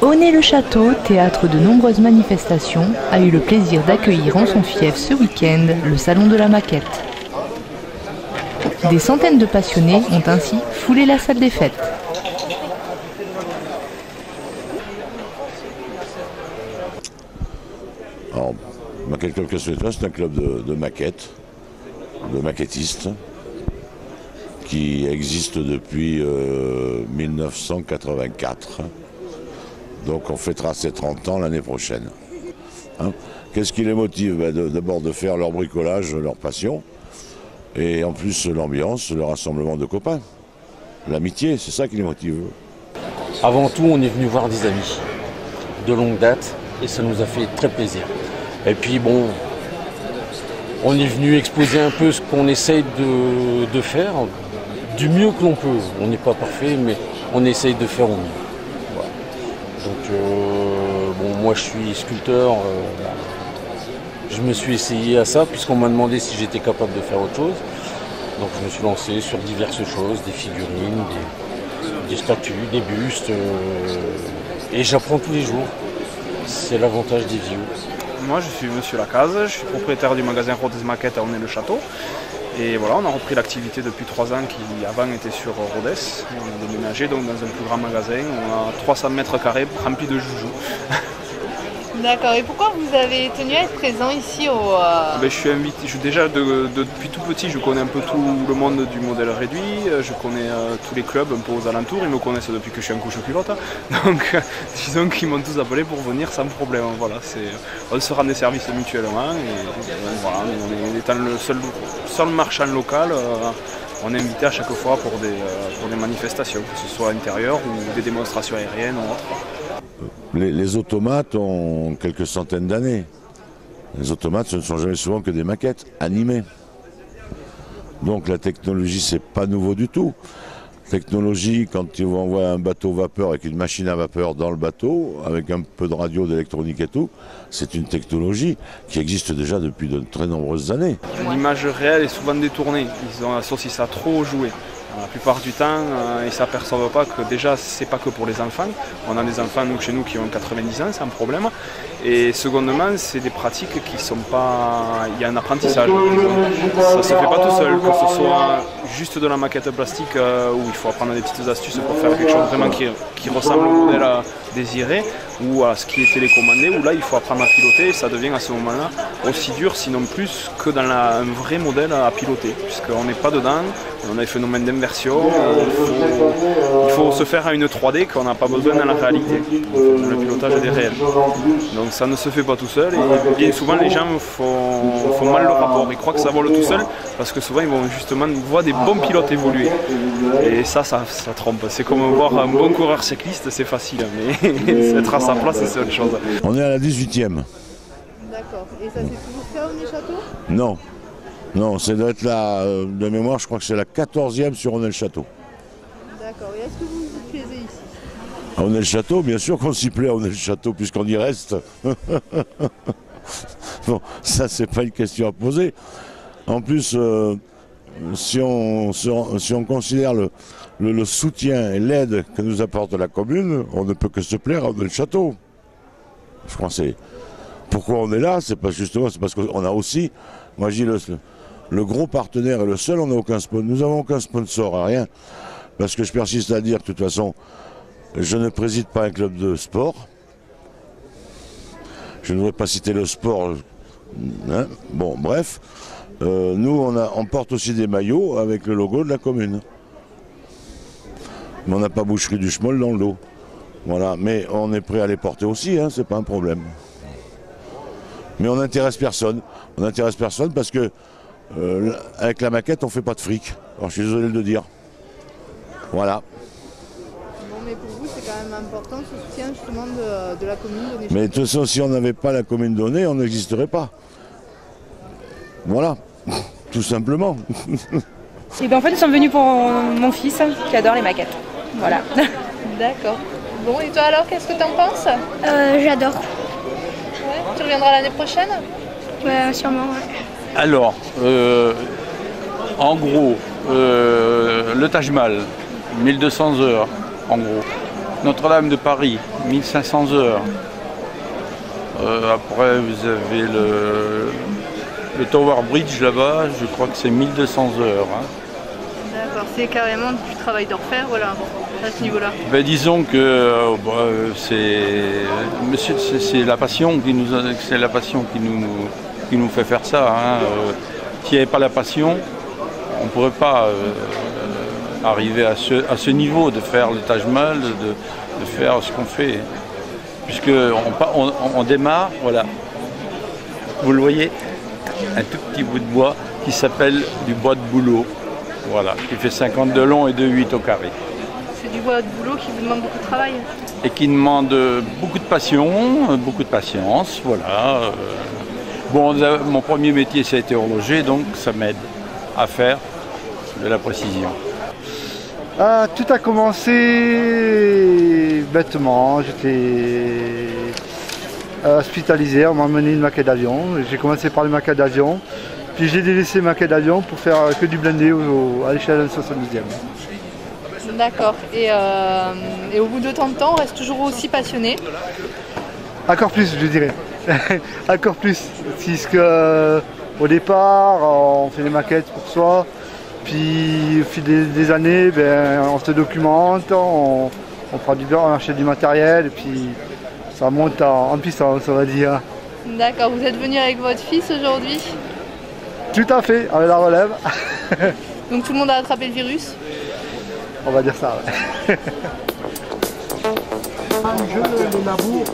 Aunay-le-Château, théâtre de nombreuses manifestations, a eu le plaisir d'accueillir en son fief ce week-end le Salon de la Maquette. Des centaines de passionnés ont ainsi foulé la salle des fêtes. Alors, Maquette Club Castellettois, c'est un club de maquettes, de maquettistes, qui existe depuis 1984. Donc on fêtera ses 30 ans l'année prochaine. Hein? Qu'est-ce qui les motive? D'abord de faire leur bricolage, leur passion, et en plus l'ambiance, le rassemblement de copains. L'amitié, c'est ça qui les motive. Avant tout, on est venu voir des amis de longue date et ça nous a fait très plaisir. Et puis bon, on est venu exposer un peu ce qu'on essaye de faire du mieux que l'on peut. On n'est pas parfait, mais on essaye de faire au mieux. Voilà. Donc, bon, moi je suis sculpteur, je me suis essayé à ça puisqu'on m'a demandé si j'étais capable de faire autre chose. Donc je me suis lancé sur diverses choses, des figurines, des statues, des bustes, et j'apprends tous les jours. C'est l'avantage des vieux. Moi je suis Monsieur Lacaze, je suis propriétaire du magasin Rodez Maquette à Aunay-le-Château. Et voilà, on a repris l'activité depuis 3 ans qui avant était sur Rodez. On a déménagé donc dans un plus grand magasin, on a 300 mètres carrés remplis de joujoux. D'accord, et pourquoi vous avez tenu à être présent ici au... Je suis invité, déjà depuis tout petit je connais un peu tout le monde du modèle réduit, je connais tous les clubs un peu aux alentours, ils me connaissent depuis que je suis en couche-culotte, donc disons qu'ils m'ont tous appelé pour venir sans problème, voilà, on se rend des services mutuellement et voilà, on est étant le seul marchand local, on est invité à chaque fois pour des manifestations, que ce soit intérieures ou des démonstrations aériennes ou autres. Les automates ont quelques centaines d'années. Les automates, ce ne sont jamais souvent que des maquettes animées. Donc la technologie, c'est pas nouveau du tout. Technologie, quand ils vont envoyer un bateau vapeur avec une machine à vapeur dans le bateau, avec un peu de radio, d'électronique et tout, c'est une technologie qui existe déjà depuis de très nombreuses années. L'image réelle est souvent détournée. Ils ont associé ça trop aux jouets. La plupart du temps, ils ne s'aperçoivent pas que déjà, c'est pas que pour les enfants. On a des enfants chez nous qui ont 90 ans, sans problème. Et secondement, c'est des pratiques qui sont pas... Il y a un apprentissage. Ça ne se fait pas tout seul, que ce soit juste de la maquette plastique où il faut apprendre des petites astuces pour faire quelque chose vraiment qui ressemble au modèle désiré, ou à ce qui est télécommandé, où là il faut apprendre à piloter et ça devient à ce moment-là aussi dur, sinon plus, que dans un vrai modèle à piloter, puisqu'on n'est pas dedans, on a des phénomènes d'inversion, il faut se faire à une 3D qu'on n'a pas besoin dans la réalité, le pilotage des réels. Donc ça ne se fait pas tout seul et bien souvent les gens font mal le rapport, ils croient que ça vole tout seul, parce que souvent ils vont justement voir des bons pilotes évoluer. Et ça trompe. C'est comme voir un bon coureur cycliste, c'est facile, mais être à sa place, c'est autre chose. On est à la 18e. D'accord. Et ça c'est toujours fait au Aunay-le-Château? Non. Non, ça doit être la, de mémoire, je crois que c'est la 14e sur Aunay-le-Château. D'accord. Et est-ce que vous vous plaisez ici? À Aunay-le-Château, bien sûr qu'on s'y plaît à Aunay-le-Château, puisqu'on y reste. Bon, ça, c'est pas une question à poser. En plus, si on considère le soutien et l'aide que nous apporte la commune, on ne peut que se plaire à Aunay-le-Château. Je crois que c'est... Pourquoi on est là? C'est parce qu'on a aussi, moi je dis le gros partenaire et le seul, on n'a aucun sponsor. Nous n'avons aucun sponsor, à rien. Parce que je persiste à dire, de toute façon, je ne préside pas un club de sport. Je ne voudrais pas citer le sport. Hein, bon, bref. Nous, on porte aussi des maillots avec le logo de la commune. Mais on n'a pas Boucherie du Schmoll dans le dos. Voilà, mais on est prêt à les porter aussi, hein, c'est pas un problème. Mais on n'intéresse personne. On n'intéresse personne parce que avec la maquette, on ne fait pas de fric. Alors je suis désolé de le dire. Voilà. Bon, mais pour vous, c'est quand même important ce soutien justement de la commune d'Aunay. Mais de toute façon, si on n'avait pas la commune d'Aunay, on n'existerait pas. Voilà, tout simplement. Et bien en fait, nous sommes venus pour mon fils qui adore les maquettes. Voilà. D'accord. Bon, et toi alors, qu'est-ce que t'en penses? J'adore. Ouais. Tu reviendras l'année prochaine? Ouais, sûrement, ouais. Alors, en gros, le Taj Mahal, 1200 heures, en gros. Notre-Dame de Paris, 1500 heures. Après, vous avez le Tower Bridge là-bas, je crois que c'est 1200 heures. Hein. D'accord, c'est carrément du travail d'orfèvre, voilà, à ce niveau-là. Ben, disons que c'est la passion qui nous fait faire ça. Hein. S'il n'y avait pas la passion, on ne pourrait pas arriver à ce niveau de faire le Taj Mahal, de faire ce qu'on fait. Puisqu'on démarre, voilà, vous le voyez, un tout petit bout de bois qui s'appelle du bois de bouleau, voilà, qui fait 50 de long et de 8 au carré. C'est du bois de bouleau qui vous demande beaucoup de travail. Et qui demande beaucoup de passion, beaucoup de patience, voilà. Bon, mon premier métier, ça a été horloger, donc ça m'aide à faire de la précision. Tout a commencé bêtement. J'étais hospitalisé, on m'a emmené une maquette d'avion. J'ai commencé par les maquettes d'avion, puis j'ai délaissé maquette d'avion pour faire que du blindé à l'échelle de 72e. D'accord. Et au bout de tant de temps, on reste toujours aussi passionné? Encore plus, je dirais. Encore plus. Puisque au départ, on fait des maquettes pour soi. Puis au fil des années, on se documente, on prend on achète du matériel et puis ça monte en puissance, on va dire. D'accord, vous êtes venu avec votre fils aujourd'hui? Tout à fait, avec la relève. Donc tout le monde a attrapé le virus? On va dire ça, ouais. Les labours.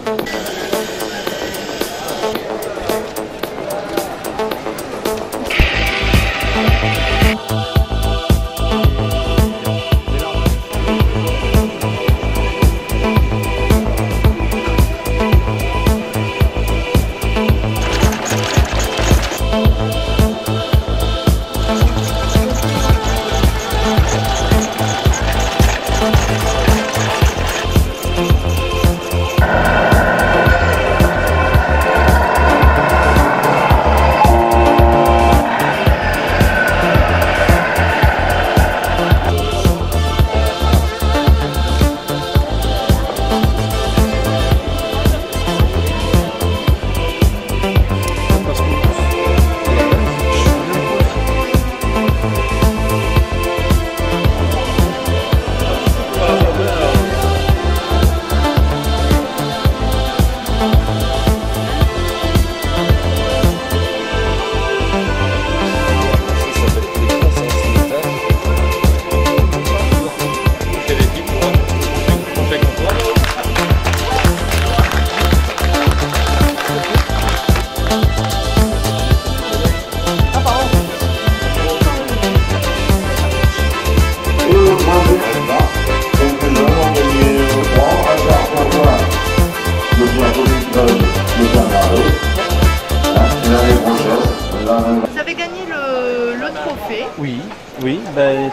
Vous avez gagné le trophée. Oui,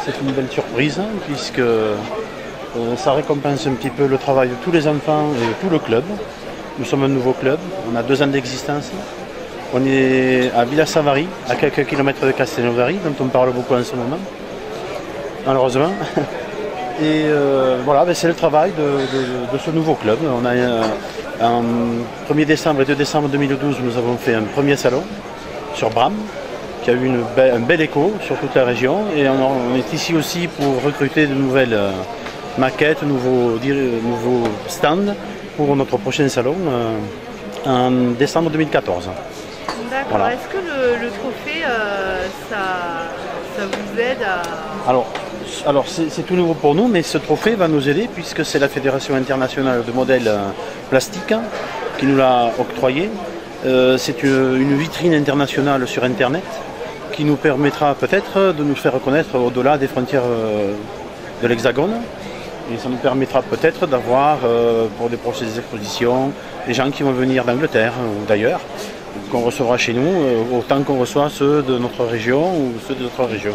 c'est une belle surprise puisque ça récompense un petit peu le travail de tous les enfants et de tout le club. Nous sommes un nouveau club, on a 2 ans d'existence. On est à Villa-Savary, à quelques kilomètres de Castelnaudary, dont on parle beaucoup en ce moment, malheureusement. Et voilà, c'est le travail de ce nouveau club. On a en 1er décembre et 2 décembre 2012, nous avons fait un premier salon sur Bram, qui a eu un bel écho sur toute la région. Et on est ici aussi pour recruter de nouvelles maquettes, nouveaux stands pour notre prochain salon en décembre 2014. D'accord. Voilà. Est-ce que le trophée, ça vous aide à... Alors c'est tout nouveau pour nous, mais ce trophée va nous aider puisque c'est la Fédération internationale de modèles plastiques qui nous l'a octroyé. C'est une vitrine internationale sur Internet qui nous permettra peut-être de nous faire reconnaître au-delà des frontières de l'Hexagone. Et ça nous permettra peut-être d'avoir, pour des prochaines expositions, des gens qui vont venir d'Angleterre ou d'ailleurs, qu'on recevra chez nous, autant qu'on reçoit ceux de notre région ou ceux de d'autres régions.